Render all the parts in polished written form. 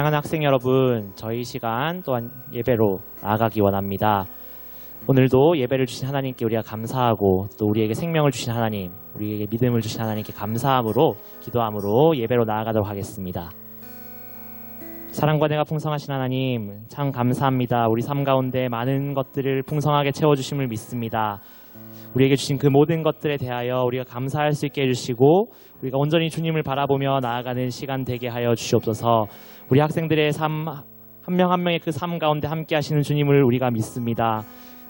사랑하는 학생 여러분, 저희 시간 또한 예배로 나아가기 원합니다. 오늘도 예배를 주신 하나님께 우리가 감사하고 또 우리에게 생명을 주신 하나님, 우리에게 믿음을 주신 하나님께 감사함으로 기도함으로 예배로 나아가도록 하겠습니다. 사랑과 내가 풍성하신 하나님, 참 감사합니다. 우리 삶 가운데 많은 것들을 풍성하게 채워주심을 믿습니다. 우리에게 주신 그 모든 것들에 대하여 우리가 감사할 수 있게 해주시고 우리가 온전히 주님을 바라보며 나아가는 시간 되게 하여 주시옵소서. 우리 학생들의 삶 한 명 한 명의 그 삶 가운데 함께 하시는 주님을 우리가 믿습니다.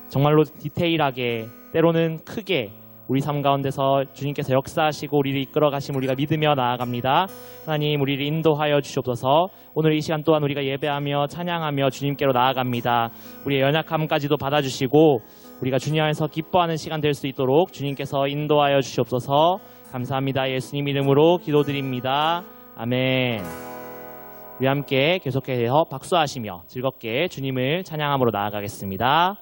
정말로 디테일하게 때로는 크게 우리 삶 가운데서 주님께서 역사하시고 우리를 이끌어 가심 우리가 믿으며 나아갑니다. 하나님, 우리를 인도하여 주시옵소서. 오늘 이 시간 또한 우리가 예배하며 찬양하며 주님께로 나아갑니다. 우리의 연약함까지도 받아주시고 우리가 주님 안에서 기뻐하는 시간 될 수 있도록 주님께서 인도하여 주시옵소서. 감사합니다. 예수님 이름으로 기도드립니다. 아멘. 우리 함께 계속해서 박수하시며 즐겁게 주님을 찬양함으로 나아가겠습니다.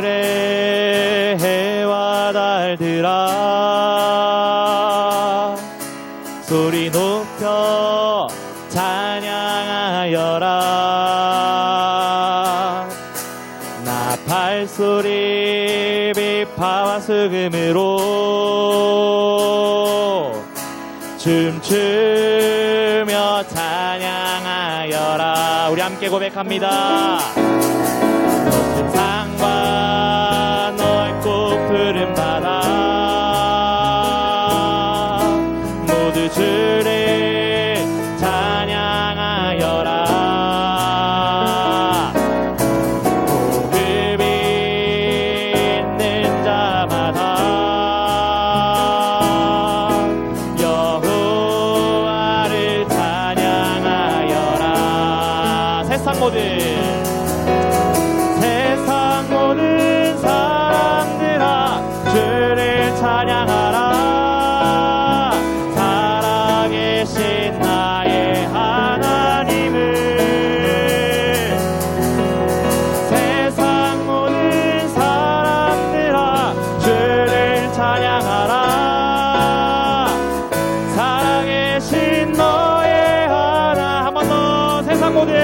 하늘의 해와 달들아 소리 높여 찬양하여라. 나팔 소리 비파와 수금으로 춤추며 찬양하여라. 우리 함께 고백합니다. 높은 산과 넓고 푸른 바다 모두 주를 찬양하여라. 호흡이 있는 자마다 여호와를 찬양하여라. 세상 모든 사람들아 주를 찬양하라. 살아계신 나의 하나님을. 세상 모든 사람들아 주를 찬양하라. 살아계신 너의 하나. 한 번 더. 세상 모든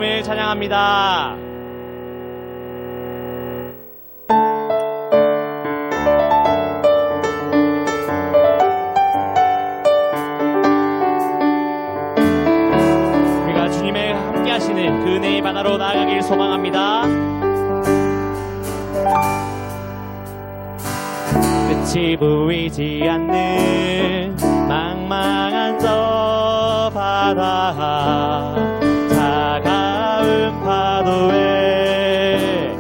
주님을 찬양합니다. 우리가 주님의 함께 하시는 그 은혜의 바다로 나아가길 소망합니다. 끝이 보이지 않는 망망한 저 바다, 차가운 파도에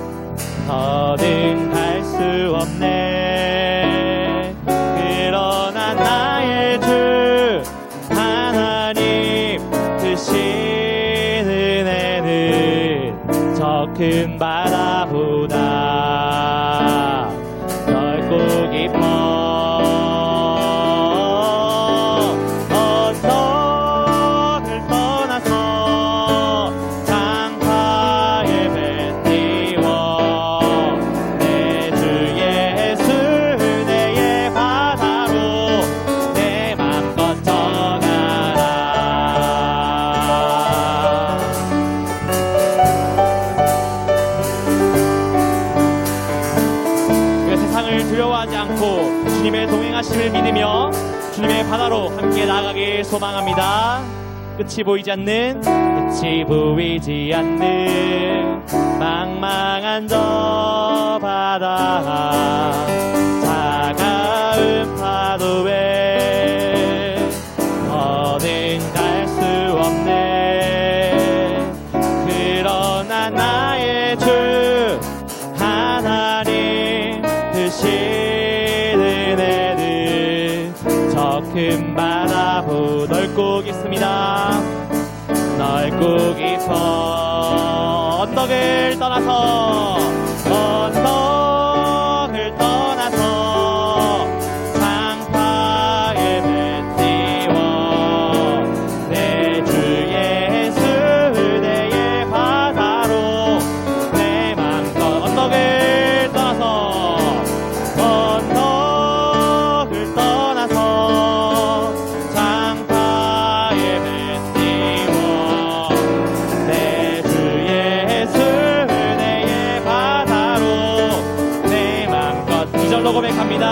더는 갈 수 없네. 그러나 나의 주 하나님 크신 은혜는 저 큰 바다보다 넓고 깊어. 언덕을 떠나서 장파에 배 띄워 내 주 예수 은혜의 바다로 내 맘껏 떠나라. 세상을 두려워하지 않고 주님의 동행하심을 믿으며 주님의 바다로 함께 나아가길 소망합니다. 끝이 보이지 않는 망망한 저 바다, 차가운 파도에 더는 갈 수 없네. 그러나 나의 주 하나님 크신 은혜는 저 큰 바다보 넓고 깊습니다. 넓고 깊어. 언덕을 떠나서 장파에 배 띄워 내 주 예수 은혜의 바다로 내 맘껏 언덕을 떠나서 장파에 배 띄워 내 주 예수 은혜의 바다로 내 맘껏 이절로 고백합니다.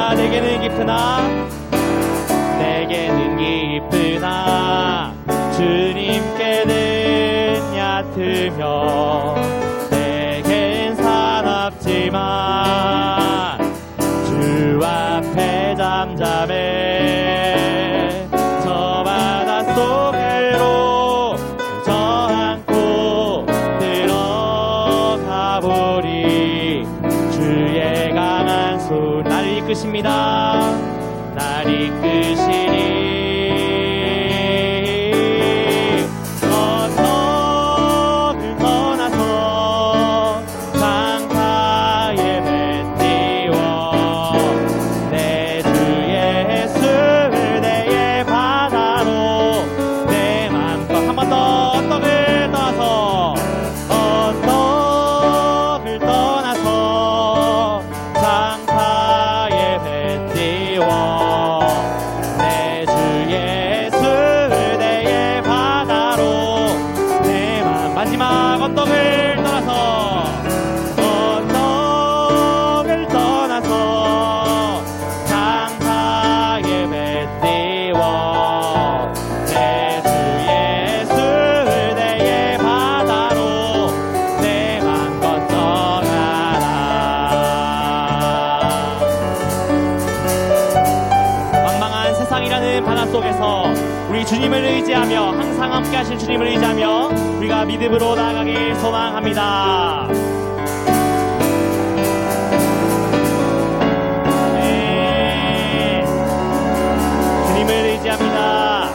내게는 깊으나 주님께는 얕으며 내겐 사납지만 주 앞에 잠잠해. 저 바다 속으로 주저앉고 들어가 보리. 주의 강한 손 나를 이끄십니다. 날 이끄시니. 언덕을 떠나서 장파에 배 띄워 내 주 예수 은혜의 바다로 내 맘껏 한 번 더 언덕을 떠나서 장파에 배 띄워 내 주 예수 은혜의 바다로 내 맘. 마지막 언덕을 떠나서 장파에 배 띄워 내 주 예수 은혜의 바다로 내 맘껏 떠나라. 망망한 세상이라는 바다 속에서 우리 주님을 의지하며 항상 함께 하실 주님을 의지하며 우리가 믿음으로 나아가길 소망합니다. 네, 주님을 의지합니다.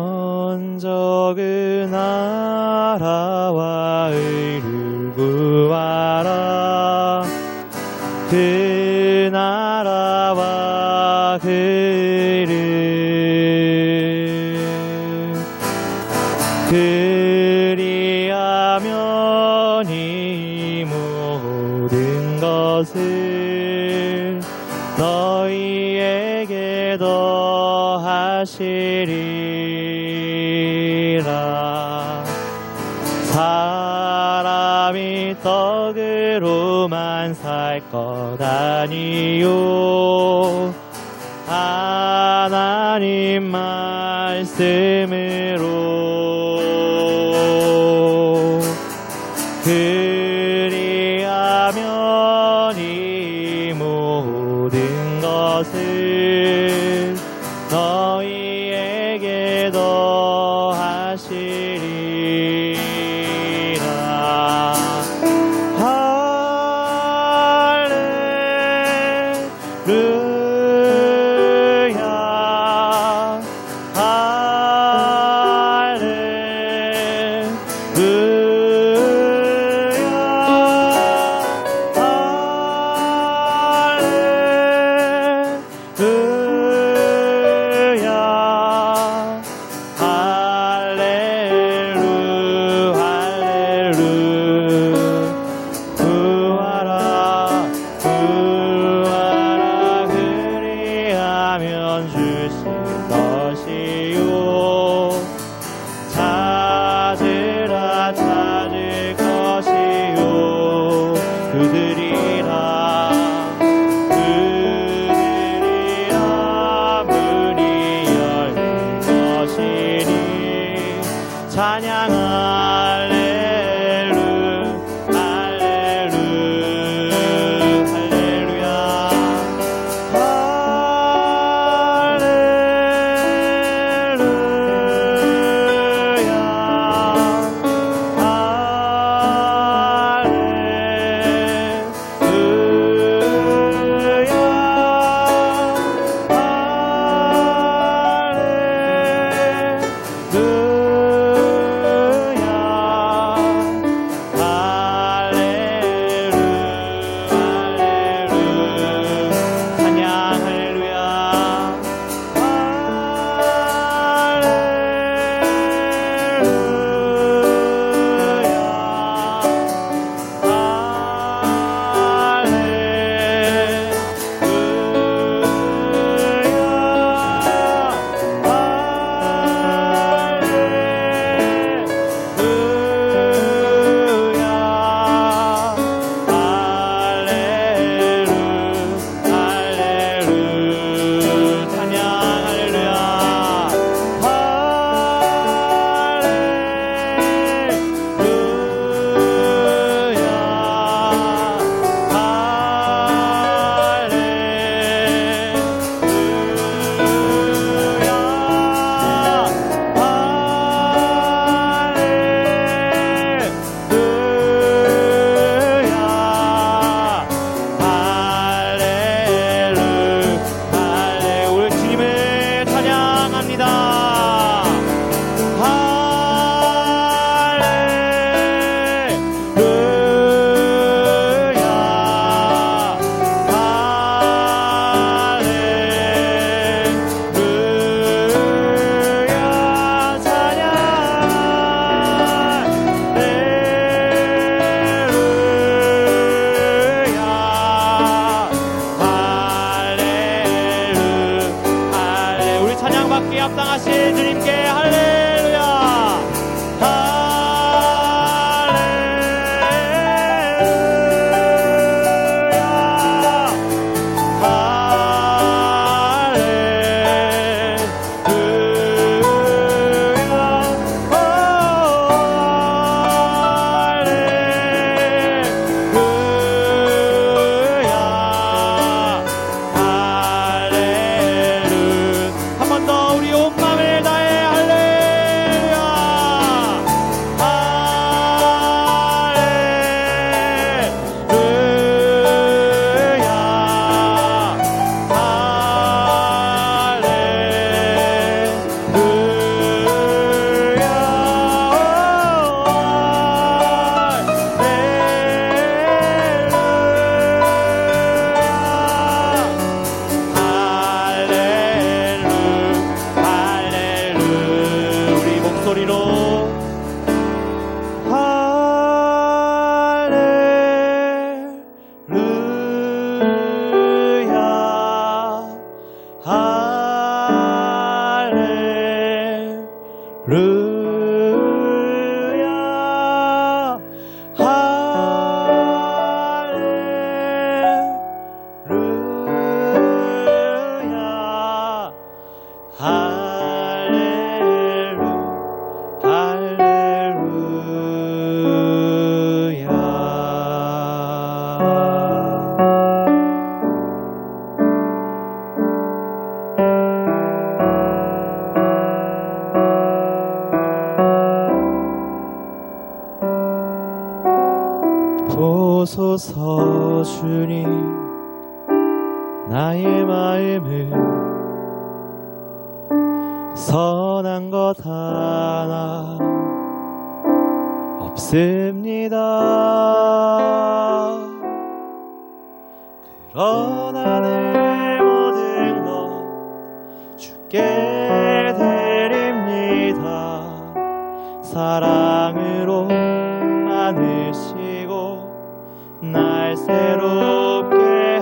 먼저 그 나라와 의를 구하라. 그 나라와 그 의를 그리하면 이 모든 것을 너희에게 더 더하시리라. 사람이 떡으로만 살 것 아니요 하나님 말씀으로 그리하면 이 모든 것을 너희에게 더하시리라. 할렐루야 찬양 할렐루 할렐루 할렐루야 찬양받기에 합당하신 주님께 할렐루야 할렐루야 보소서 주님 나의 마음을 선한 것 하나 없습니다. 그러나 내 모든 것 주께 드립니다. 사랑으로 안으시고 날 새롭게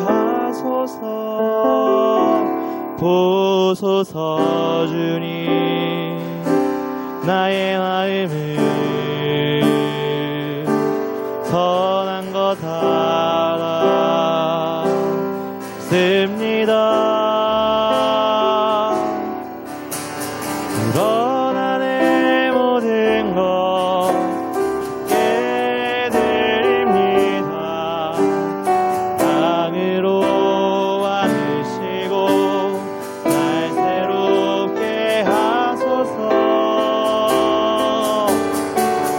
하소서. 보소서 주님 나의 마음을 선한 것 하나 없습니다. 그러나 내 모든 것 주께 드립니다. 땅으로 안으시고 날 새롭게 하소서.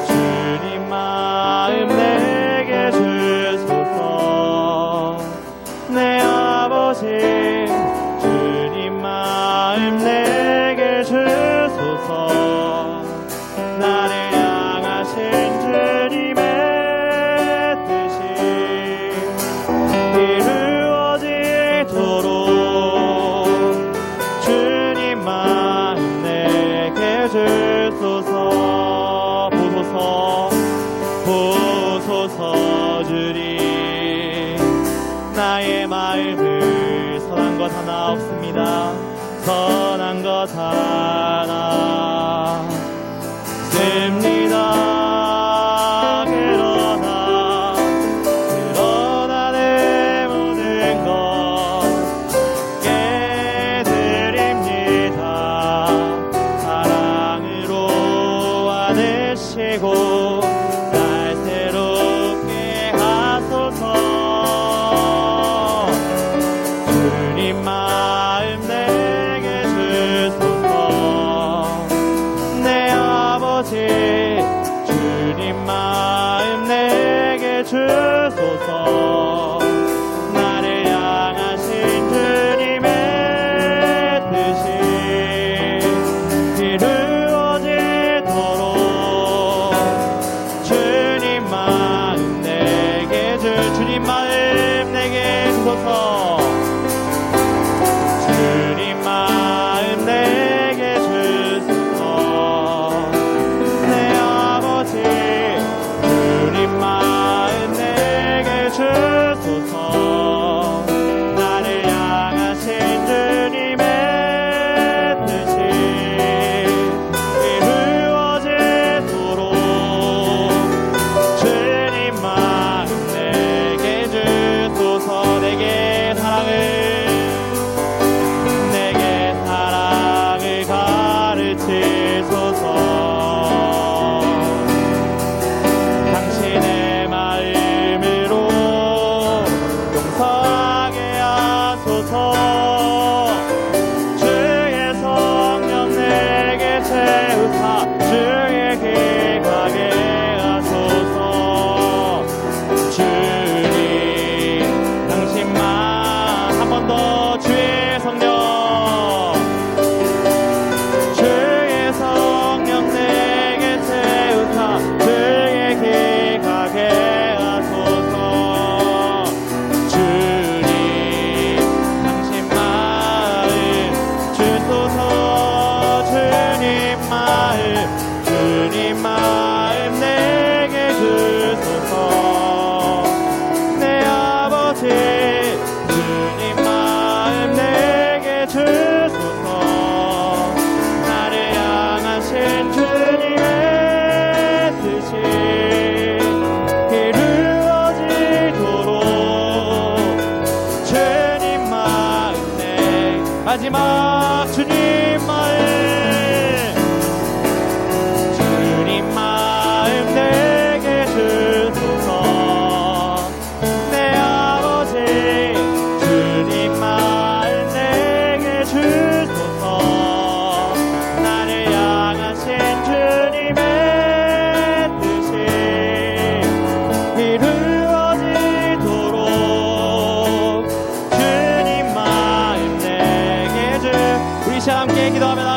주님 마음 내게 주소서. 내 아버지 주님 마음 내게 주소서. 나를 향하신 주님의 뜻이 이루어지도록 주님 마음 내게 주소서. 보소서 주님 나의 마음을 선한 것 하나 없습니다. 선한 것 하나 없습니다. 그러나 내 모든 것 주께 드립니다. 사랑으로 안으시고 날 새롭게 하소서. 주님 마음 내게 주소서. 내 아버지 주님 마음 내게 주소서. 나를 향하신 주님의 뜻이 이루어지도록 주님 마음 내게 주님 마음 내게 주소서. 주님 마음 내게 주소서. 내 아버지 주님 마음 내게 주소서.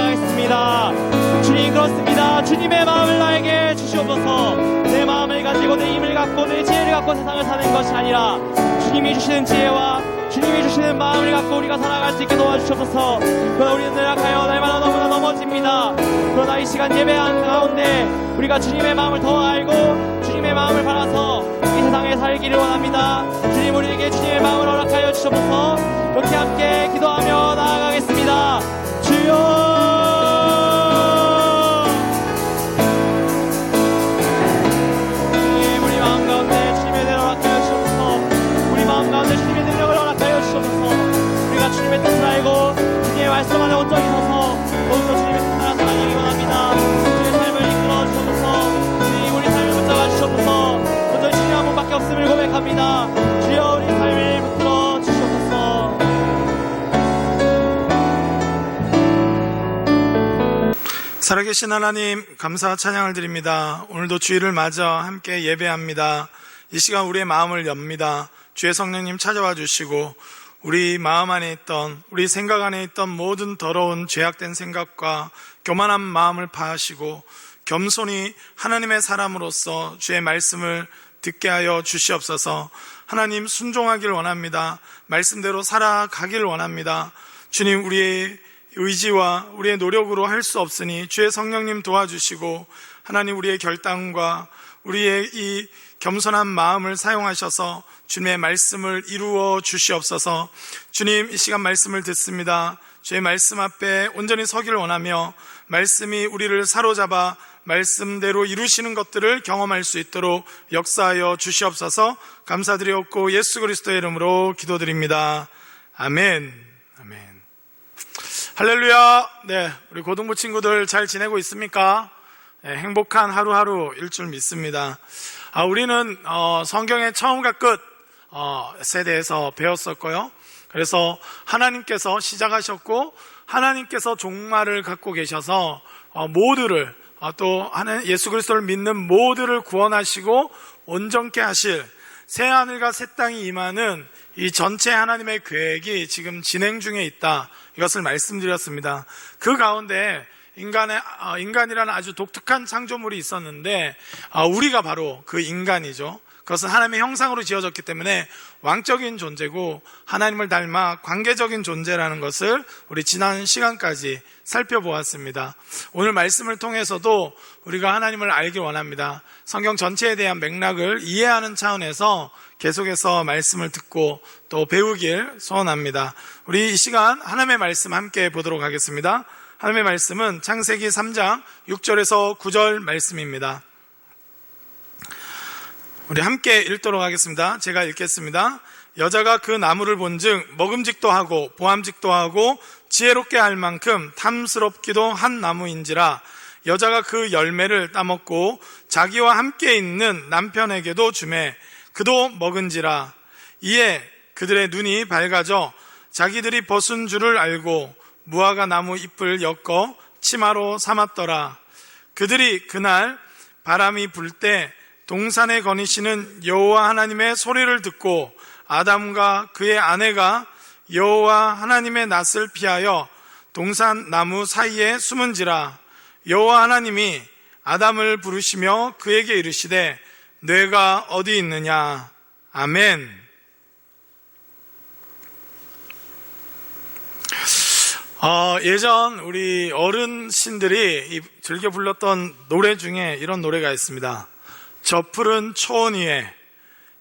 나아가겠습니다. 주님, 그렇습니다. 주님의 마음을 나에게 주시옵소서. 내 마음을 가지고 내 힘을 갖고 내 지혜를 갖고 세상을 사는 것이 아니라 주님이 주시는 지혜와 주님이 주시는 마음을 갖고 우리가 살아갈 수 있게 도와주시옵소서. 그러나 우리는 내락하여 날마다 너무나 넘어집니다. 그러나 이 시간 예배하는 가운데 우리가 주님의 마음을 더 알고 주님의 마음을 받아서 이 세상에 살기를 원합니다. 주님, 우리에게 주님의 마음을 허락하여 주시옵소서. 그렇게 함께 기도하며 나아가겠습니다. 주여, 우리 마음 가운데 주님의 은혜를 허락하여 주시옵소서. 우리 마음 가운데 주님의 능력을 허락하여 주시옵소서. 우리가 주님의 뜻을 알고 주님의 말씀 안에 온전히 서서 더욱더 주님의 뜻을 따라 살아가기 원합니다. 우리의 삶을 이끌어 주시옵소서. 주님, 우리 삶을 붙잡아 주시옵소서. 온전히 주님 한 분밖에 없음을 고백합니다. 주여, 우리 삶을 붙들어 주시옵소서. 살아계신 하나님, 감사 찬양을 드립니다. 오늘도 주일을 맞아 함께 예배합니다. 이 시간 우리의 마음을 엽니다. 주의 성령님 찾아와 주시고 우리 마음 안에 있던, 우리 생각 안에 있던 모든 더러운 죄악된 생각과 교만한 마음을 파하시고 겸손히 하나님의 사람으로서 주의 말씀을 듣게 하여 주시옵소서. 하나님, 순종하길 원합니다. 말씀대로 살아가길 원합니다. 주님, 우리의 의지와 우리의 노력으로 할 수 없으니 주의 성령님 도와주시고 하나님, 우리의 결단과 우리의 이 겸손한 마음을 사용하셔서 주님의 말씀을 이루어 주시옵소서. 주님, 이 시간 말씀을 듣습니다. 주의 말씀 앞에 온전히 서기를 원하며 말씀이 우리를 사로잡아 말씀대로 이루시는 것들을 경험할 수 있도록 역사하여 주시옵소서. 감사드리옵고 예수 그리스도의 이름으로 기도드립니다. 아멘. 아멘. 할렐루야. 네, 우리 고등부 친구들 잘 지내고 있습니까? 네, 행복한 하루하루일 줄 믿습니다. 우리는 성경의 처음과 끝 세대에서 배웠었고요. 그래서 하나님께서 시작하셨고 하나님께서 종말을 갖고 계셔서 모두를 또 예수 그리스도를 믿는 모두를 구원하시고 온전케 하실 새하늘과 새 땅이 임하는 이 전체 하나님의 계획이 지금 진행 중에 있다, 이것을 말씀드렸습니다. 그 가운데 인간이라는 아주 독특한 창조물이 있었는데 우리가 바로 그 인간이죠. 그것은 하나님의 형상으로 지어졌기 때문에 왕적인 존재고 하나님을 닮아 관계적인 존재라는 것을 우리 지난 시간까지 살펴보았습니다. 오늘 말씀을 통해서도 우리가 하나님을 알길 원합니다. 성경 전체에 대한 맥락을 이해하는 차원에서 계속해서 말씀을 듣고 또 배우길 소원합니다. 우리 이 시간 하나님의 말씀 함께 보도록 하겠습니다. 하나님의 말씀은 창세기 3장 6절에서 9절 말씀입니다. 우리 함께 읽도록 하겠습니다. 제가 읽겠습니다. 여자가 그 나무를 본즉 먹음직도 하고 보암직도 하고 지혜롭게 할 만큼 탐스럽기도 한 나무인지라 여자가 그 열매를 따먹고 자기와 함께 있는 남편에게도 주매 그도 먹은지라. 이에 그들의 눈이 밝아져 자기들이 벗은 줄을 알고 무화과 나무 잎을 엮어 치마로 삼았더라. 그들이 그날 바람이 불 때 동산에 거니시는 여호와 하나님의 소리를 듣고 아담과 그의 아내가 여호와 하나님의 낯을 피하여 동산 나무 사이에 숨은지라. 여호와 하나님이 아담을 부르시며 그에게 이르시되 뇌가 어디 있느냐. 아멘. 예전 우리 어른신들이 즐겨 불렀던 노래 중에 이런 노래가 있습니다. 저 푸른 초원 위에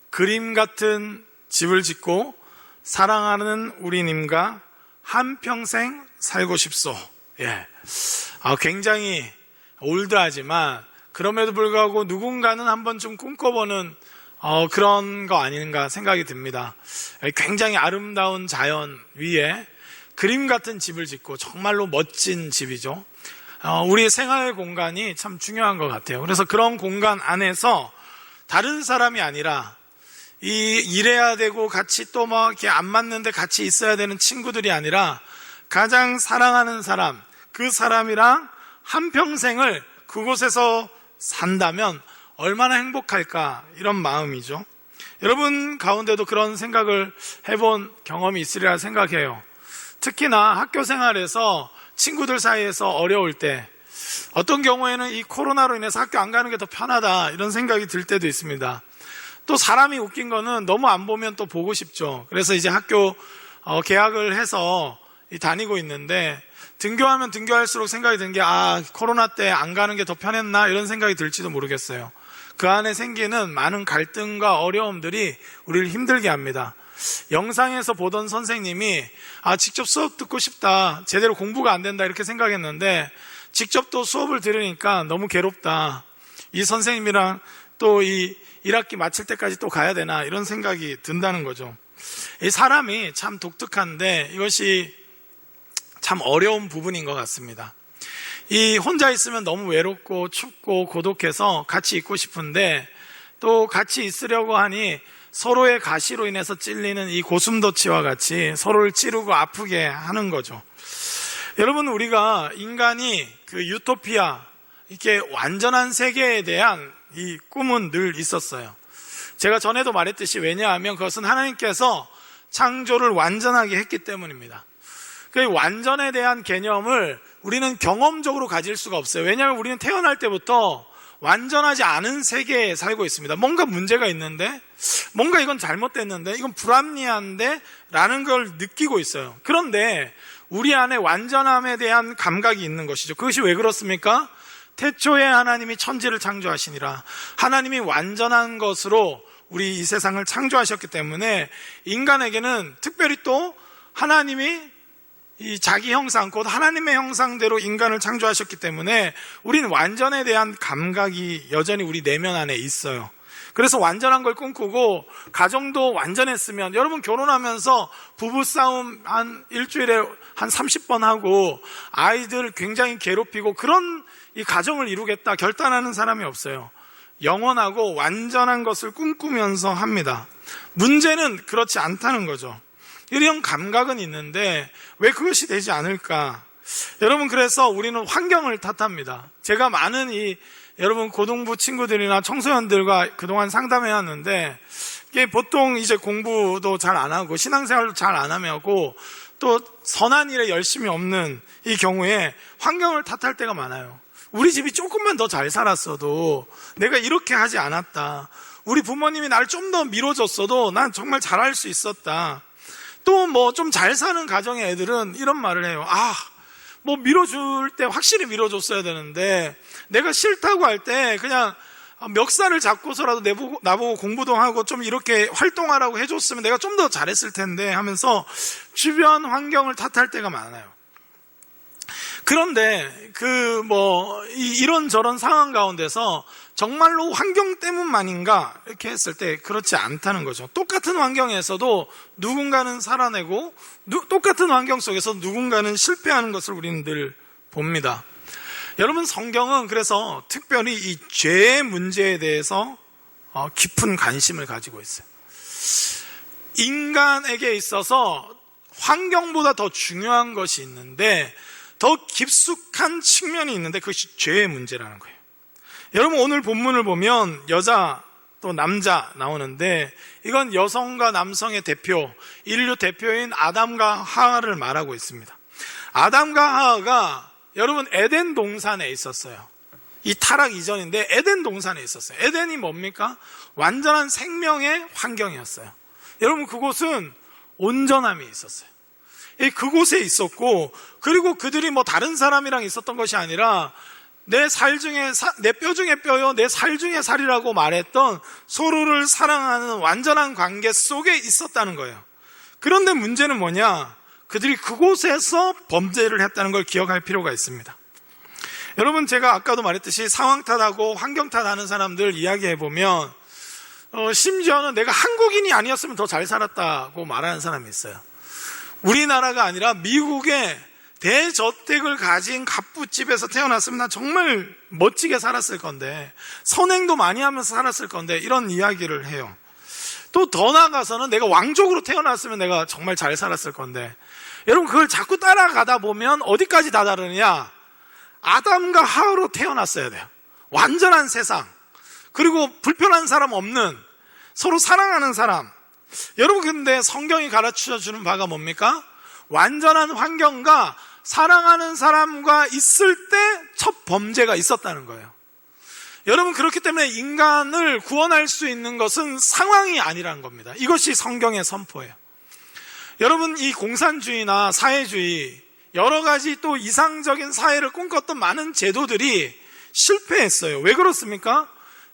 그림 같은 집을 짓고 사랑하는 우리님과 한평생 살고 싶소. 예. 굉장히 올드하지만 그럼에도 불구하고 누군가는 한 번쯤 꿈꿔보는 그런 거 아닌가 생각이 듭니다. 굉장히 아름다운 자연 위에 그림 같은 집을 짓고 정말로 멋진 집이죠. 우리의 생활 공간이 참 중요한 것 같아요. 그래서 그런 공간 안에서 다른 사람이 아니라 일해야 되고 같이 또 막 이렇게 안 맞는데 같이 있어야 되는 친구들이 아니라 가장 사랑하는 사람, 그 사람이랑 한평생을 그곳에서 산다면 얼마나 행복할까, 이런 마음이죠. 여러분 가운데도 그런 생각을 해본 경험이 있으리라 생각해요. 특히나 학교 생활에서 친구들 사이에서 어려울 때, 어떤 경우에는 이 코로나로 인해서 학교 안 가는 게 더 편하다 이런 생각이 들 때도 있습니다. 또 사람이 웃긴 거는 너무 안 보면 또 보고 싶죠. 그래서 이제 학교 개학을 해서 다니고 있는데, 등교하면 등교할수록 생각이 드는 게 코로나 때 안 가는 게 더 편했나 이런 생각이 들지도 모르겠어요. 그 안에 생기는 많은 갈등과 어려움들이 우리를 힘들게 합니다. 영상에서 보던 선생님이 직접 수업 듣고 싶다, 제대로 공부가 안 된다 이렇게 생각했는데, 직접 또 수업을 들으니까 너무 괴롭다, 이 선생님이랑 또 이 1학기 마칠 때까지 또 가야 되나 이런 생각이 든다는 거죠. 이 사람이 참 독특한데 이것이 참 어려운 부분인 것 같습니다. 이 혼자 있으면 너무 외롭고 춥고 고독해서 같이 있고 싶은데, 또 같이 있으려고 하니 서로의 가시로 인해서 찔리는 이 고슴도치와 같이 서로를 찌르고 아프게 하는 거죠. 여러분, 우리가 인간이 그 유토피아, 이렇게 완전한 세계에 대한 이 꿈은 늘 있었어요. 제가 전에도 말했듯이, 왜냐하면 그것은 하나님께서 창조를 완전하게 했기 때문입니다. 그 완전에 대한 개념을 우리는 경험적으로 가질 수가 없어요. 왜냐하면 우리는 태어날 때부터 완전하지 않은 세계에 살고 있습니다. 뭔가 문제가 있는데, 뭔가 이건 잘못됐는데, 이건 불합리한데 라는 걸 느끼고 있어요. 그런데 우리 안에 완전함에 대한 감각이 있는 것이죠. 그것이 왜 그렇습니까? 태초에 하나님이 천지를 창조하시니라. 하나님이 완전한 것으로 우리 이 세상을 창조하셨기 때문에 인간에게는 특별히 또 하나님이 이 자기 형상, 곧 하나님의 형상대로 인간을 창조하셨기 때문에 우리는 완전에 대한 감각이 여전히 우리 내면 안에 있어요. 그래서 완전한 걸 꿈꾸고, 가정도 완전했으면, 여러분 결혼하면서 부부싸움 한 일주일에 한 30번 하고 아이들 굉장히 괴롭히고 그런 이 가정을 이루겠다 결단하는 사람이 없어요. 영원하고 완전한 것을 꿈꾸면서 합니다. 문제는 그렇지 않다는 거죠. 이런 감각은 있는데 왜 그것이 되지 않을까? 여러분, 그래서 우리는 환경을 탓합니다. 제가 많은 여러분 고등부 친구들이나 청소년들과 그동안 상담해 왔는데, 이게 보통 이제 공부도 잘 안 하고 신앙생활도 잘 안 하고 또 선한 일에 열심히 없는 이 경우에 환경을 탓할 때가 많아요. 우리 집이 조금만 더 잘 살았어도 내가 이렇게 하지 않았다. 우리 부모님이 날 좀 더 밀어줬어도 난 정말 잘할 수 있었다. 또 뭐 좀 잘 사는 가정의 애들은 이런 말을 해요. 뭐 밀어줄 때 확실히 밀어줬어야 되는데, 내가 싫다고 할 때 그냥 멱살을 잡고서라도 나보고 공부도 하고 좀 이렇게 활동하라고 해줬으면 내가 좀 더 잘했을 텐데 하면서 주변 환경을 탓할 때가 많아요. 그런데 이런저런 상황 가운데서 정말로 환경 때문만인가 이렇게 했을 때 그렇지 않다는 거죠. 똑같은 환경에서도 누군가는 살아내고 똑같은 환경 속에서 누군가는 실패하는 것을 우리는 늘 봅니다. 여러분, 성경은 그래서 특별히 이 죄의 문제에 대해서 깊은 관심을 가지고 있어요. 인간에게 있어서 환경보다 더 중요한 것이 있는데, 더 깊숙한 측면이 있는데 그것이 죄의 문제라는 거예요. 여러분, 오늘 본문을 보면 여자 또 남자 나오는데, 이건 여성과 남성의 대표, 인류 대표인 아담과 하와를 말하고 있습니다. 아담과 하와가 여러분 에덴 동산에 있었어요. 이 타락 이전인데 에덴 동산에 있었어요. 에덴이 뭡니까? 완전한 생명의 환경이었어요. 여러분, 그곳은 온전함이 있었어요. 그곳에 있었고, 그리고 그들이 뭐 다른 사람이랑 있었던 것이 아니라 내 뼈 중에 뼈요, 내 살 중에 살이라고 말했던 서로를 사랑하는 완전한 관계 속에 있었다는 거예요. 그런데 문제는 뭐냐? 그들이 그곳에서 범죄를 했다는 걸 기억할 필요가 있습니다. 여러분, 제가 아까도 말했듯이 상황 탓하고 환경 탓하는 사람들 이야기해보면 심지어는 내가 한국인이 아니었으면 더 잘 살았다고 말하는 사람이 있어요. 우리나라가 아니라 미국의 대저택을 가진 갑부집에서 태어났으면 나 정말 멋지게 살았을 건데, 선행도 많이 하면서 살았을 건데, 이런 이야기를 해요. 또 더 나아가서는 내가 왕족으로 태어났으면 내가 정말 잘 살았을 건데, 여러분, 그걸 자꾸 따라가다 보면 어디까지 다다르느냐? 아담과 하와로 태어났어야 돼요. 완전한 세상, 그리고 불편한 사람 없는, 서로 사랑하는 사람. 여러분, 근데 성경이 가르쳐 주는 바가 뭡니까? 완전한 환경과 사랑하는 사람과 있을 때 첫 범죄가 있었다는 거예요. 여러분, 그렇기 때문에 인간을 구원할 수 있는 것은 상황이 아니라는 겁니다. 이것이 성경의 선포예요. 여러분, 이 공산주의나 사회주의, 여러 가지 또 이상적인 사회를 꿈꿨던 많은 제도들이 실패했어요. 왜 그렇습니까?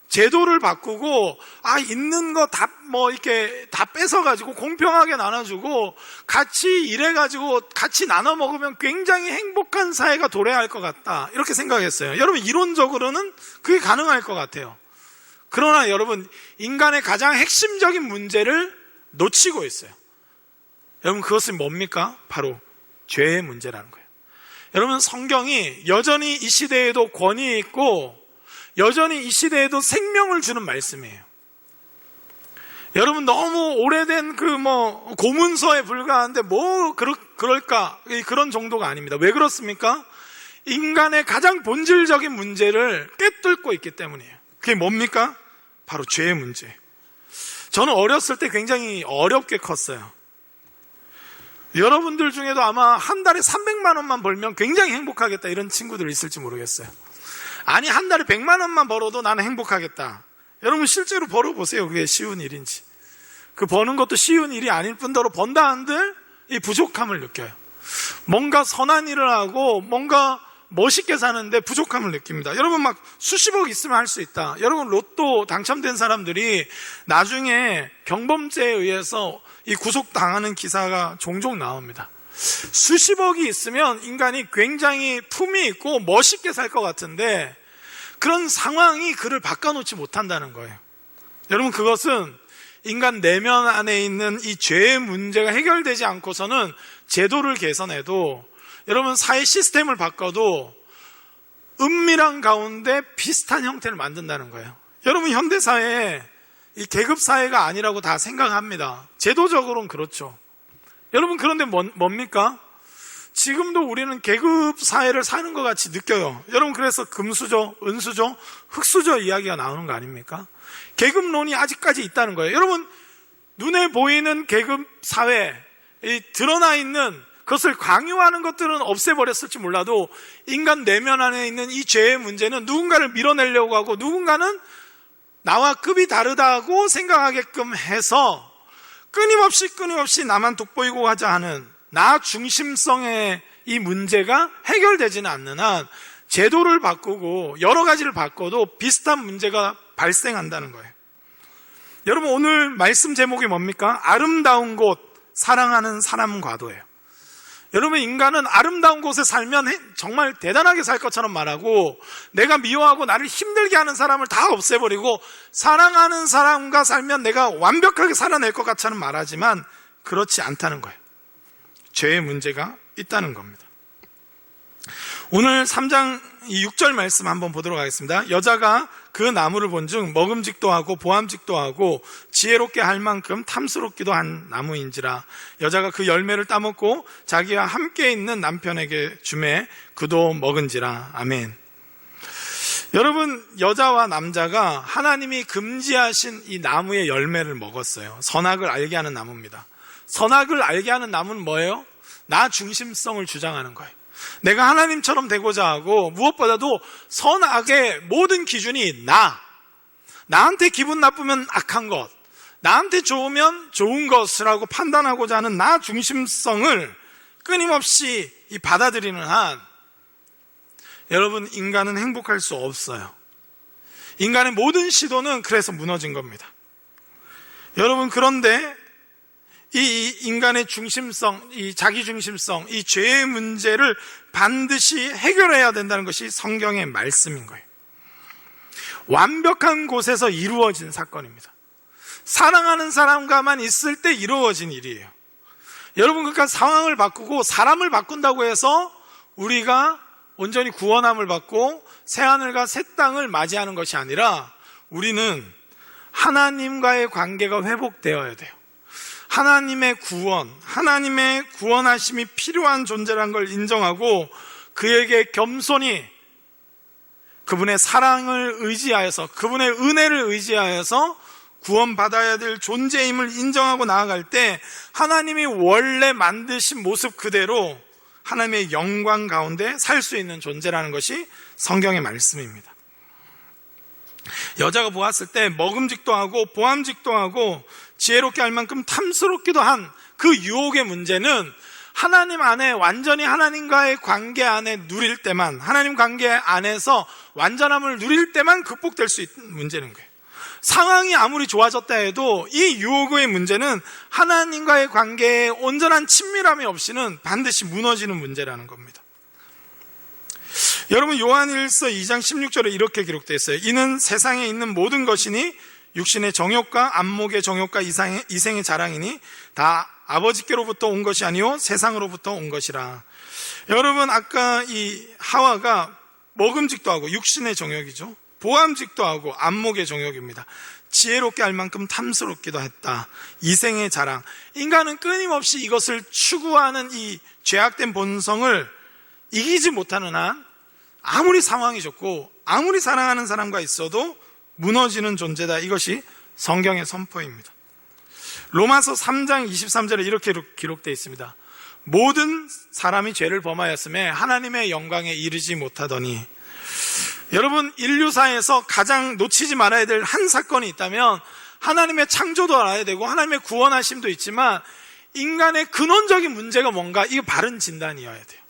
제도를 바꾸고, 있는 거 이렇게 다 뺏어가지고 공평하게 나눠주고, 같이 일해가지고 같이 나눠 먹으면 굉장히 행복한 사회가 도래할 것 같다. 이렇게 생각했어요. 여러분, 이론적으로는 그게 가능할 것 같아요. 그러나 여러분, 인간의 가장 핵심적인 문제를 놓치고 있어요. 여러분, 그것은 뭡니까? 바로 죄의 문제라는 거예요. 여러분, 성경이 여전히 이 시대에도 권위 있고 여전히 이 시대에도 생명을 주는 말씀이에요. 여러분, 너무 오래된 고문서에 불과한데 그럴까? 그런 정도가 아닙니다. 왜 그렇습니까? 인간의 가장 본질적인 문제를 꿰뚫고 있기 때문이에요. 그게 뭡니까? 바로 죄의 문제. 저는 어렸을 때 굉장히 어렵게 컸어요. 여러분들 중에도 아마 한 달에 300만 원만 벌면 굉장히 행복하겠다 이런 친구들 있을지 모르겠어요. 아니, 한 달에 100만 원만 벌어도 나는 행복하겠다. 여러분, 실제로 벌어보세요. 그게 쉬운 일인지. 그 버는 것도 쉬운 일이 아닐 뿐더러 번다 한들 이 부족함을 느껴요. 뭔가 선한 일을 하고 뭔가 멋있게 사는데 부족함을 느낍니다. 여러분, 막 수십억 있으면 할 수 있다. 여러분, 로또 당첨된 사람들이 나중에 경범죄에 의해서 이 구속당하는 기사가 종종 나옵니다. 수십억이 있으면 인간이 굉장히 품이 있고 멋있게 살 것 같은데 그런 상황이 그를 바꿔놓지 못한다는 거예요. 여러분, 그것은 인간 내면 안에 있는 이 죄의 문제가 해결되지 않고서는 제도를 개선해도, 여러분, 사회 시스템을 바꿔도 은밀한 가운데 비슷한 형태를 만든다는 거예요. 여러분, 현대사회에 이 계급사회가 아니라고 다 생각합니다. 제도적으로는 그렇죠. 여러분, 그런데 뭡니까? 지금도 우리는 계급사회를 사는 것 같이 느껴요. 여러분, 그래서 금수저, 은수저, 흙수저 이야기가 나오는 거 아닙니까? 계급론이 아직까지 있다는 거예요. 여러분, 눈에 보이는 계급사회, 드러나 있는 그것을 강요하는 것들은 없애버렸을지 몰라도 인간 내면 안에 있는 이 죄의 문제는 누군가를 밀어내려고 하고 누군가는 나와 급이 다르다고 생각하게끔 해서 끊임없이 나만 돋보이고 하자 하는 나 중심성의 이 문제가 해결되지는 않는 한 제도를 바꾸고 여러 가지를 바꿔도 비슷한 문제가 발생한다는 거예요. 여러분, 오늘 말씀 제목이 뭡니까? 아름다운 곳, 사랑하는 사람과도예요. 여러분, 인간은 아름다운 곳에 살면 정말 대단하게 살 것처럼 말하고, 내가 미워하고 나를 힘들게 하는 사람을 다 없애버리고 사랑하는 사람과 살면 내가 완벽하게 살아낼 것 같처럼 말하지만 그렇지 않다는 거예요. 죄의 문제가 있다는 겁니다. 오늘 3장 6절 말씀 한번 보도록 하겠습니다. 여자가 그 나무를 본즉 먹음직도 하고 보암직도 하고 지혜롭게 할 만큼 탐스럽기도 한 나무인지라. 여자가 그 열매를 따먹고 자기와 함께 있는 남편에게 주매 그도 먹은지라. 아멘. 여러분, 여자와 남자가 하나님이 금지하신 이 나무의 열매를 먹었어요. 선악을 알게 하는 나무입니다. 선악을 알게 하는 나무는 뭐예요? 나 중심성을 주장하는 거예요. 내가 하나님처럼 되고자 하고, 무엇보다도 선악의 모든 기준이 나한테 기분 나쁘면 악한 것, 나한테 좋으면 좋은 것이라고 판단하고자 하는 나 중심성을 끊임없이 받아들이는 한, 여러분, 인간은 행복할 수 없어요. 인간의 모든 시도는 그래서 무너진 겁니다. 여러분, 그런데 이 인간의 중심성, 이 자기 중심성, 이 죄의 문제를 반드시 해결해야 된다는 것이 성경의 말씀인 거예요. 완벽한 곳에서 이루어진 사건입니다. 사랑하는 사람과만 있을 때 이루어진 일이에요. 여러분, 그러니까 상황을 바꾸고 사람을 바꾼다고 해서 우리가 온전히 구원함을 받고 새하늘과 새 땅을 맞이하는 것이 아니라 우리는 하나님과의 관계가 회복되어야 돼요. 하나님의 구원, 하나님의 구원하심이 필요한 존재라는 걸 인정하고 그에게 겸손히 그분의 사랑을 의지하여서, 그분의 은혜를 의지하여서 구원받아야 될 존재임을 인정하고 나아갈 때 하나님이 원래 만드신 모습 그대로 하나님의 영광 가운데 살 수 있는 존재라는 것이 성경의 말씀입니다. 여자가 보았을 때 먹음직도 하고 보암직도 하고 지혜롭게 할 만큼 탐스럽기도 한 그 유혹의 문제는 하나님 안에 완전히 하나님과의 관계 안에 누릴 때만, 하나님 관계 안에서 완전함을 누릴 때만 극복될 수 있는 문제는 거예요. 상황이 아무리 좋아졌다 해도 이 유혹의 문제는 하나님과의 관계에 온전한 친밀함이 없이는 반드시 무너지는 문제라는 겁니다. 여러분, 요한일서 2장 16절에 이렇게 기록되어 있어요. 이는 세상에 있는 모든 것이니 육신의 정욕과 안목의 정욕과 이생의 자랑이니 다 아버지께로부터 온 것이 아니요 세상으로부터 온 것이라. 여러분, 아까 이 하와가 먹음직도 하고 육신의 정욕이죠. 보암직도 하고 안목의 정욕입니다. 지혜롭게 할 만큼 탐스럽기도 했다. 이생의 자랑. 인간은 끊임없이 이것을 추구하는 이 죄악된 본성을 이기지 못하는 한 아무리 상황이 좋고 아무리 사랑하는 사람과 있어도 무너지는 존재다. 이것이 성경의 선포입니다. 로마서 3장 23절에 이렇게 기록되어 있습니다. 모든 사람이 죄를 범하였음에 하나님의 영광에 이르지 못하더니. 여러분, 인류사에서 가장 놓치지 말아야 될 한 사건이 있다면 하나님의 창조도 알아야 되고 하나님의 구원하심도 있지만 인간의 근원적인 문제가 뭔가, 이거 바른 진단이어야 돼요.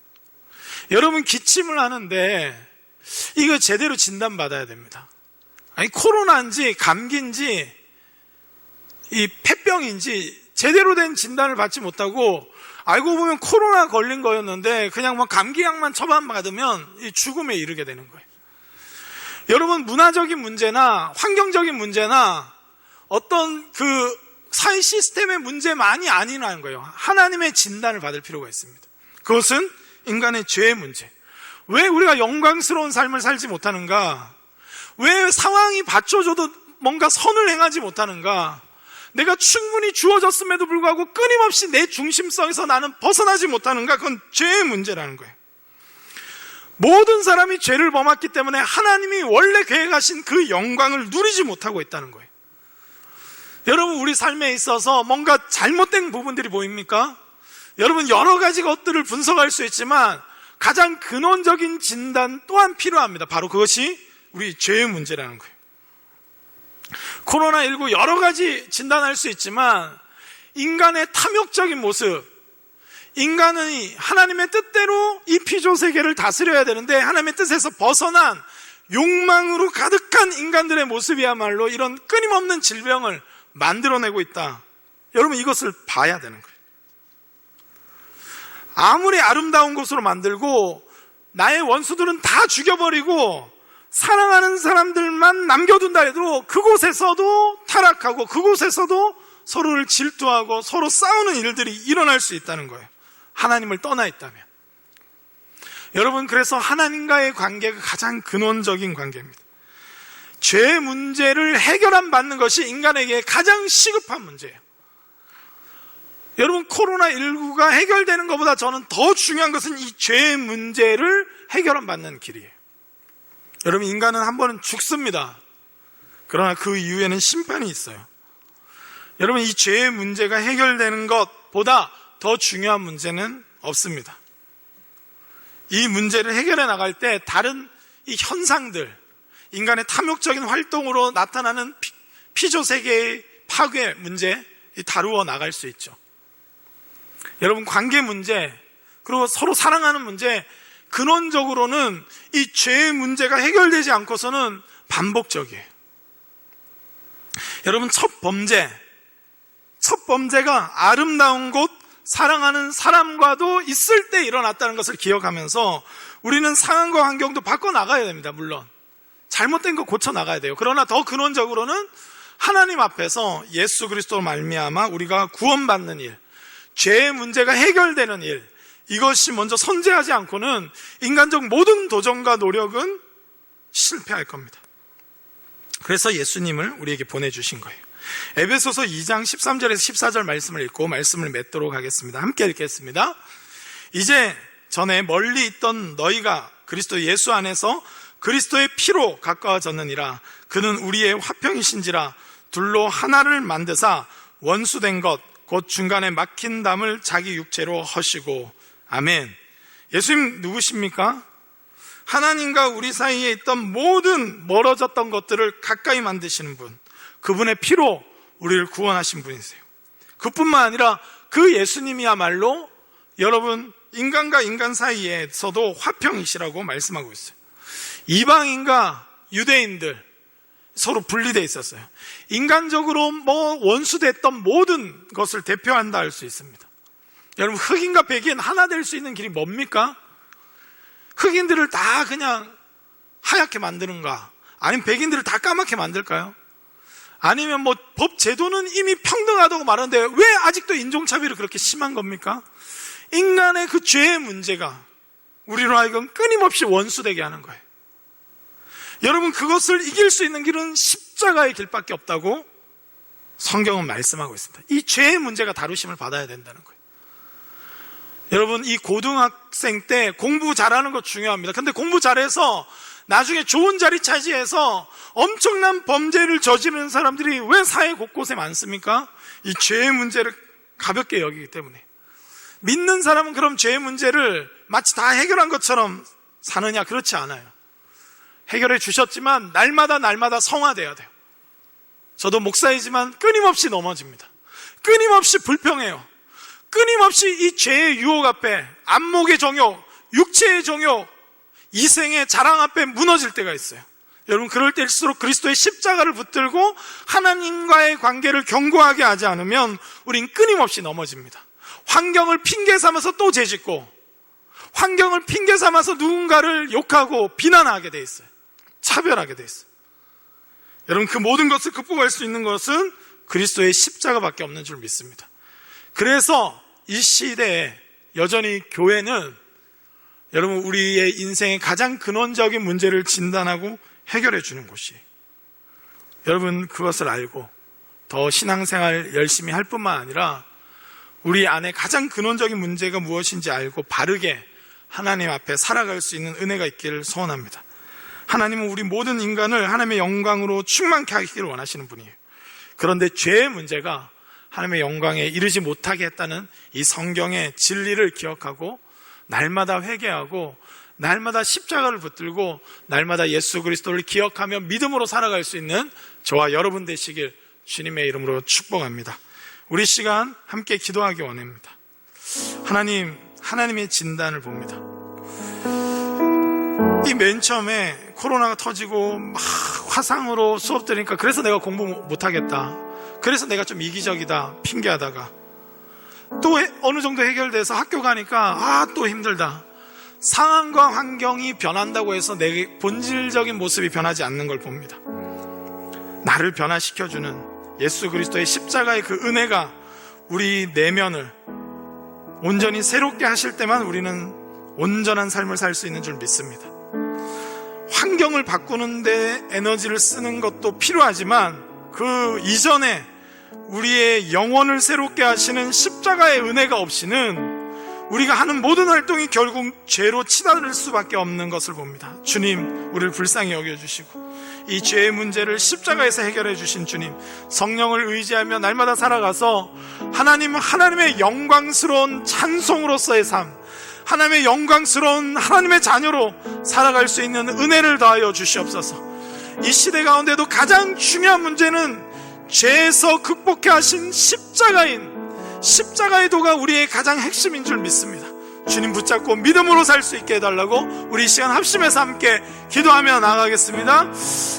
여러분, 기침을 하는데 이거 제대로 진단받아야 됩니다. 아니, 코로나인지 감기인지 이 폐병인지 제대로 된 진단을 받지 못하고 알고 보면 코로나 걸린 거였는데 그냥 뭐 감기약만 처방받으면 이 죽음에 이르게 되는 거예요. 여러분, 문화적인 문제나 환경적인 문제나 어떤 그 사회 시스템의 문제만이 아니라는 거예요. 하나님의 진단을 받을 필요가 있습니다. 그것은 인간의 죄의 문제. 왜 우리가 영광스러운 삶을 살지 못하는가? 왜 상황이 받쳐줘도 뭔가 선을 행하지 못하는가? 내가 충분히 주어졌음에도 불구하고 끊임없이 내 중심성에서 나는 벗어나지 못하는가? 그건 죄의 문제라는 거예요. 모든 사람이 죄를 범했기 때문에 하나님이 원래 계획하신 그 영광을 누리지 못하고 있다는 거예요. 여러분, 우리 삶에 있어서 뭔가 잘못된 부분들이 보입니까? 여러분, 여러 가지 것들을 분석할 수 있지만 가장 근원적인 진단 또한 필요합니다. 바로 그것이 우리 죄의 문제라는 거예요. 코로나19 여러 가지 진단할 수 있지만 인간의 탐욕적인 모습, 인간은 하나님의 뜻대로 이 피조 세계를 다스려야 되는데 하나님의 뜻에서 벗어난 욕망으로 가득한 인간들의 모습이야말로 이런 끊임없는 질병을 만들어내고 있다. 여러분, 이것을 봐야 되는 거예요. 아무리 아름다운 곳으로 만들고 나의 원수들은 다 죽여버리고 사랑하는 사람들만 남겨둔다 해도 그곳에서도 타락하고 그곳에서도 서로를 질투하고 서로 싸우는 일들이 일어날 수 있다는 거예요. 하나님을 떠나 있다면. 여러분, 그래서 하나님과의 관계가 가장 근원적인 관계입니다. 죄의 문제를 해결안 받는 것이 인간에게 가장 시급한 문제예요. 여러분, 코로나19가 해결되는 것보다 저는 더 중요한 것은 이 죄의 문제를 해결안 받는 길이에요. 여러분, 인간은 한 번은 죽습니다. 그러나 그 이후에는 심판이 있어요. 여러분, 이 죄의 문제가 해결되는 것보다 더 중요한 문제는 없습니다. 이 문제를 해결해 나갈 때 다른 이 현상들, 인간의 탐욕적인 활동으로 나타나는 피조세계의 파괴 문제 다루어 나갈 수 있죠. 여러분, 관계 문제, 그리고 서로 사랑하는 문제, 근원적으로는 이 죄의 문제가 해결되지 않고서는 반복적이에요. 여러분, 첫 범죄가 아름다운 곳, 사랑하는 사람과도 있을 때 일어났다는 것을 기억하면서 우리는 상황과 환경도 바꿔나가야 됩니다. 물론 잘못된 거 고쳐나가야 돼요. 그러나 더 근원적으로는 하나님 앞에서 예수 그리스도로 말미암아 우리가 구원받는 일, 죄의 문제가 해결되는 일, 이것이 먼저 선제하지 않고는 인간적 모든 도전과 노력은 실패할 겁니다. 그래서 예수님을 우리에게 보내주신 거예요. 에베소서 2장 13절에서 14절 말씀을 읽고 말씀을 맺도록 하겠습니다. 함께 읽겠습니다. 이제 전에 멀리 있던 너희가 그리스도 예수 안에서 그리스도의 피로 가까워졌느니라. 그는 우리의 화평이신지라. 둘로 하나를 만드사 원수된 것 곧 중간에 막힌 담을 자기 육체로 허시고. 아멘. 예수님 누구십니까? 하나님과 우리 사이에 있던 모든 멀어졌던 것들을 가까이 만드시는 분, 그분의 피로 우리를 구원하신 분이세요. 그뿐만 아니라 그 예수님이야말로 여러분 인간과 인간 사이에서도 화평이시라고 말씀하고 있어요. 이방인과 유대인들 서로 분리되어 있었어요. 인간적으로 원수됐던 모든 것을 대표한다 할 수 있습니다. 여러분, 흑인과 백인 하나 될 수 있는 길이 뭡니까? 흑인들을 다 그냥 하얗게 만드는가? 아니면 백인들을 다 까맣게 만들까요? 아니면 법 제도는 이미 평등하다고 말하는데 왜 아직도 인종차별이 그렇게 심한 겁니까? 인간의 그 죄의 문제가 우리로 하여금 끊임없이 원수되게 하는 거예요. 여러분, 그것을 이길 수 있는 길은 십자가의 길밖에 없다고 성경은 말씀하고 있습니다. 이 죄의 문제가 다루심을 받아야 된다는 거예요. 여러분, 이 고등학생 때 공부 잘하는 거 중요합니다. 근데 공부 잘해서 나중에 좋은 자리 차지해서 엄청난 범죄를 저지르는 사람들이 왜 사회 곳곳에 많습니까? 이 죄의 문제를 가볍게 여기기 때문에. 믿는 사람은 그럼 죄의 문제를 마치 다 해결한 것처럼 사느냐? 그렇지 않아요. 해결해 주셨지만 날마다 성화돼야 돼요. 저도 목사이지만 끊임없이 넘어집니다. 끊임없이 불평해요. 끊임없이 이 죄의 유혹 앞에, 안목의 정욕, 육체의 정욕, 이생의 자랑 앞에 무너질 때가 있어요. 여러분, 그럴 때일수록 그리스도의 십자가를 붙들고 하나님과의 관계를 견고하게 하지 않으면 우린 끊임없이 넘어집니다. 환경을 핑계 삼아서 또 죄짓고, 환경을 핑계 삼아서 누군가를 욕하고 비난하게 돼 있어요. 차별하게 돼 있어요. 여러분, 그 모든 것을 극복할 수 있는 것은 그리스도의 십자가밖에 없는 줄 믿습니다. 그래서 이 시대에 여전히 교회는 여러분, 우리의 인생의 가장 근원적인 문제를 진단하고 해결해 주는 곳이에요. 여러분, 그것을 알고 더 신앙생활 열심히 할 뿐만 아니라 우리 안에 가장 근원적인 문제가 무엇인지 알고 바르게 하나님 앞에 살아갈 수 있는 은혜가 있기를 소원합니다. 하나님은 우리 모든 인간을 하나님의 영광으로 충만케 하기를 원하시는 분이에요. 그런데 죄의 문제가 하나님의 영광에 이르지 못하게 했다는 이 성경의 진리를 기억하고 날마다 회개하고 날마다 십자가를 붙들고 날마다 예수 그리스도를 기억하며 믿음으로 살아갈 수 있는 저와 여러분 되시길 주님의 이름으로 축복합니다. 우리 시간 함께 기도하기 원합니다. 하나님의 진단을 봅니다. 이 맨 처음에 코로나가 터지고 막 화상으로 수업 들으니까 그래서 내가 공부 못하겠다, 그래서 내가 좀 이기적이다 핑계하다가 또 어느 정도 해결돼서 학교 가니까 또 힘들다. 상황과 환경이 변한다고 해서 내 본질적인 모습이 변하지 않는 걸 봅니다. 나를 변화시켜주는 예수 그리스도의 십자가의 그 은혜가 우리 내면을 온전히 새롭게 하실 때만 우리는 온전한 삶을 살 수 있는 줄 믿습니다. 환경을 바꾸는데 에너지를 쓰는 것도 필요하지만 그 이전에 우리의 영혼을 새롭게 하시는 십자가의 은혜가 없이는 우리가 하는 모든 활동이 결국 죄로 치달을 수밖에 없는 것을 봅니다. 주님, 우리를 불쌍히 여겨주시고 이 죄의 문제를 십자가에서 해결해 주신 주님, 성령을 의지하며 날마다 살아가서 하나님의 영광스러운 찬송으로서의 삶, 하나님의 영광스러운 하나님의 자녀로 살아갈 수 있는 은혜를 더하여 주시옵소서. 이 시대 가운데도 가장 중요한 문제는 죄에서 극복해 하신 십자가의 도가 우리의 가장 핵심인 줄 믿습니다. 주님 붙잡고 믿음으로 살 수 있게 해달라고 우리 이 시간 합심해서 함께 기도하며 나아가겠습니다.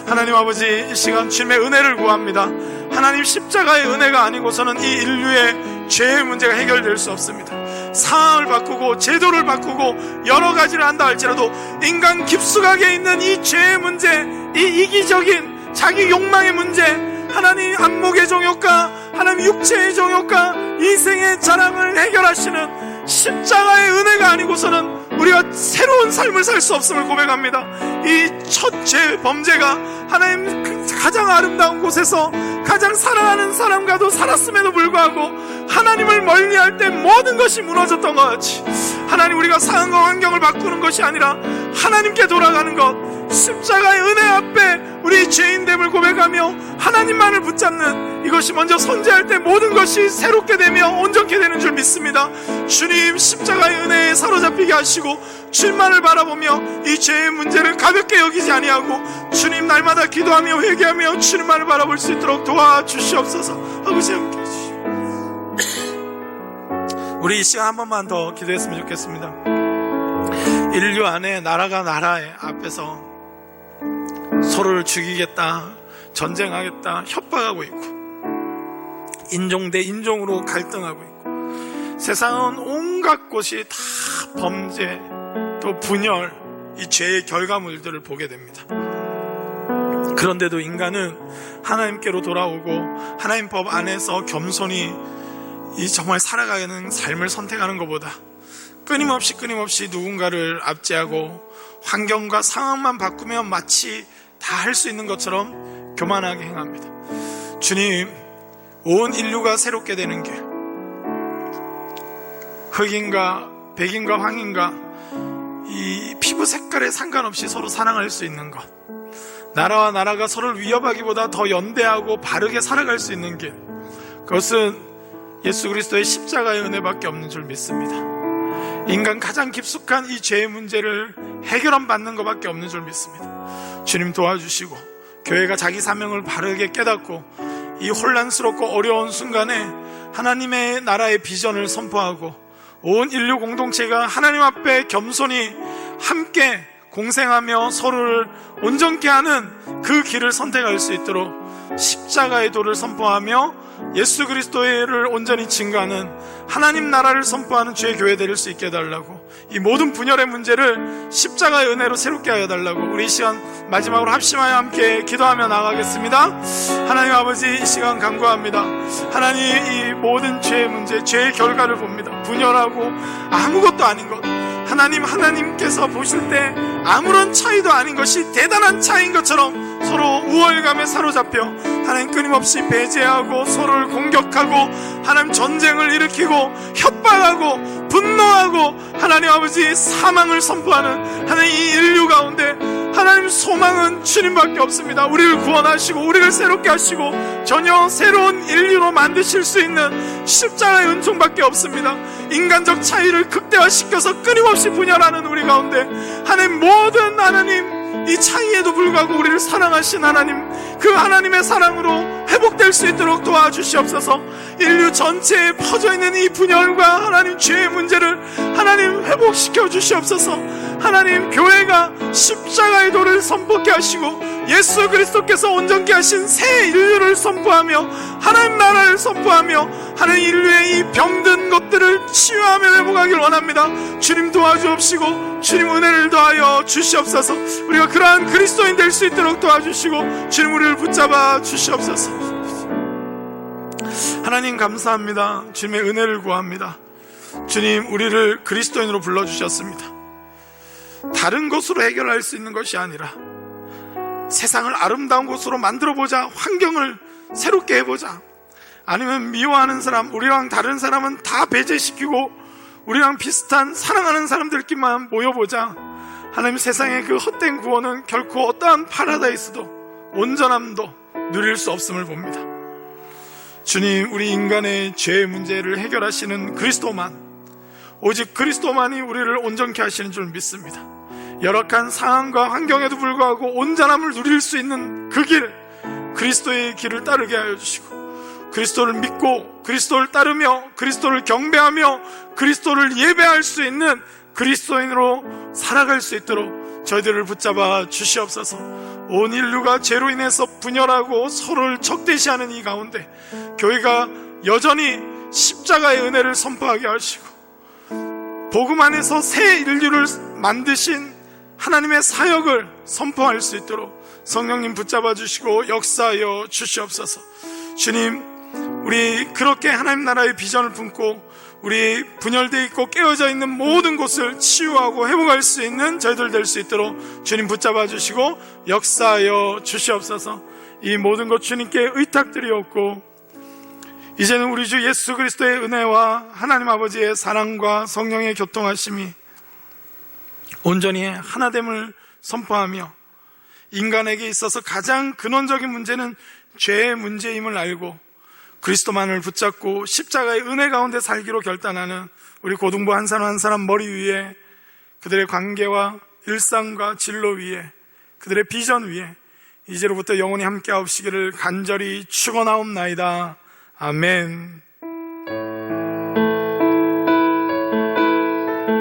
하나님 아버지, 이 시간 주님의 은혜를 구합니다. 하나님, 십자가의 은혜가 아니고서는 이 인류의 죄의 문제가 해결될 수 없습니다. 상황을 바꾸고 제도를 바꾸고 여러 가지를 한다 할지라도 인간 깊숙하게 있는 이 죄의 문제, 이 이기적인 자기 욕망의 문제, 하나님 안목의 정욕과 하나님 육체의 정욕과 이생의 자랑을 해결하시는 십자가의 은혜가 아니고서는 우리가 새로운 삶을 살 수 없음을 고백합니다. 이 첫 죄 범죄가 하나님 가장 아름다운 곳에서 가장 사랑하는 사람과도 살았음에도 불구하고 하나님을 멀리할 때 모든 것이 무너졌던 것 같이, 하나님, 우리가 상황과 환경을 바꾸는 것이 아니라 하나님께 돌아가는 것, 십자가의 은혜 앞에 우리 죄인됨을 고백하며 하나님만을 붙잡는 이것이 먼저 선제할 때 모든 것이 새롭게 되며 온전케 되는 줄 믿습니다. 주님, 십자가의 은혜에 사로잡히게 하시고 주님만을 바라보며 이 죄의 문제를 가볍게 여기지 아니하고 주님 날마다 기도하며 회개하며 주님만을 바라볼 수 있도록 도와주시옵소서. 아버지 함께 해주시옵소서. 우리 이 시간 한 번만 더 기도했으면 좋겠습니다. 인류 안에 나라가 나라의 앞에서 서로를 죽이겠다, 전쟁하겠다 협박하고 있고, 인종 대 인종으로 갈등하고 있고, 세상은 온갖 곳이 다 범죄 또 분열, 이 죄의 결과물들을 보게 됩니다. 그런데도 인간은 하나님께로 돌아오고 하나님 법 안에서 겸손히 이 정말 살아가는 삶을 선택하는 것보다 끊임없이 누군가를 압제하고 환경과 상황만 바꾸면 마치 다 할 수 있는 것처럼 교만하게 행합니다. 주님, 온 인류가 새롭게 되는 길, 흑인과 백인과 황인과 이 피부 색깔에 상관없이 서로 사랑할 수 있는 것, 나라와 나라가 서로를 위협하기보다 더 연대하고 바르게 살아갈 수 있는 길, 그것은 예수 그리스도의 십자가의 은혜밖에 없는 줄 믿습니다. 인간 가장 깊숙한 이 죄의 문제를 해결함 받는 것밖에 없는 줄 믿습니다. 주님 도와주시고 교회가 자기 사명을 바르게 깨닫고 이 혼란스럽고 어려운 순간에 하나님의 나라의 비전을 선포하고 온 인류 공동체가 하나님 앞에 겸손히 함께 공생하며 서로를 온전케 하는 그 길을 선택할 수 있도록 십자가의 도를 선포하며 예수 그리스도를 온전히 증거하는 하나님 나라를 선포하는 주의 교회 될 수 있게 해달라고, 이 모든 분열의 문제를 십자가의 은혜로 새롭게 하여 달라고 우리 이 시간 마지막으로 합심하여 함께 기도하며 나가겠습니다. 하나님 아버지, 이 시간 간구합니다. 하나님, 이 모든 죄의 문제, 죄의 결과를 봅니다. 분열하고 아무것도 아닌 것, 하나님께서 보실 때 아무런 차이도 아닌 것이 대단한 차이인 것처럼 서로 우월감에 사로잡혀 하나님 끊임없이 배제하고 서로를 공격하고 하나님 전쟁을 일으키고 협박하고 분노하고 하나님 아버지 사망을 선포하는 하나님 이 인류 가운데 하나님 소망은 주님밖에 없습니다. 우리를 구원하시고 우리를 새롭게 하시고 전혀 새로운 인류로 만드실 수 있는 십자가의 은총밖에 없습니다. 인간적 차이를 극대화시켜서 끊임없이 분열하는 우리 가운데 하나님, 모든 하나님 이 차이에도 불구하고 우리를 사랑하신 하나님, 그 하나님의 사랑으로 회복될 수 있도록 도와주시옵소서. 인류 전체에 퍼져있는 이 분열과 하나님 죄의 문제를 하나님 회복시켜 주시옵소서. 하나님, 교회가 십자가의 도를 선포케 하시고 예수 그리스도께서 온전케 하신 새 인류를 선포하며 하나님 나라를 선포하며 하나님 인류의 이 병든 것들을 치유하며 회복하길 원합니다. 주님 도와주옵시고 주님 은혜를 더하여 주시옵소서. 우리가 그러한 그리스도인 될 수 있도록 도와주시고 주님 우리를 붙잡아 주시옵소서. 하나님 감사합니다. 주님의 은혜를 구합니다. 주님, 우리를 그리스도인으로 불러주셨습니다. 다른 것으로 해결할 수 있는 것이 아니라 세상을 아름다운 곳으로 만들어보자, 환경을 새롭게 해보자, 아니면 미워하는 사람, 우리랑 다른 사람은 다 배제시키고 우리랑 비슷한 사랑하는 사람들끼리만 모여보자. 하나님, 세상의 그 헛된 구원은 결코 어떠한 파라다이스도 온전함도 누릴 수 없음을 봅니다. 주님, 우리 인간의 죄의 문제를 해결하시는 그리스도만, 오직 그리스도만이 우리를 온전케 하시는 줄 믿습니다. 열악한 상황과 환경에도 불구하고 온전함을 누릴 수 있는 그 길, 그리스도의 길을 따르게 하여 주시고 그리스도를 믿고 그리스도를 따르며 그리스도를 경배하며 그리스도를 예배할 수 있는 그리스도인으로 살아갈 수 있도록 저희들을 붙잡아 주시옵소서. 온 인류가 죄로 인해서 분열하고 서로를 적대시하는 이 가운데 교회가 여전히 십자가의 은혜를 선포하게 하시고 복음 안에서 새 인류를 만드신 하나님의 사역을 선포할 수 있도록 성령님 붙잡아 주시고 역사하여 주시옵소서. 주님, 우리 그렇게 하나님 나라의 비전을 품고 우리 분열되어 있고 깨어져 있는 모든 곳을 치유하고 회복할 수 있는 저희들 될 수 있도록 주님 붙잡아 주시고 역사하여 주시옵소서. 이 모든 것 주님께 의탁드리옵고 이제는 우리 주 예수 그리스도의 은혜와 하나님 아버지의 사랑과 성령의 교통하심이 온전히 하나됨을 선포하며 인간에게 있어서 가장 근원적인 문제는 죄의 문제임을 알고 그리스도만을 붙잡고 십자가의 은혜 가운데 살기로 결단하는 우리 고등부 한 사람 한 사람 머리 위에 그들의 관계와 일상과 진로 위에 그들의 비전 위에 이제로부터 영원히 함께 하옵시기를 간절히 축원하옵나이다. 아멘.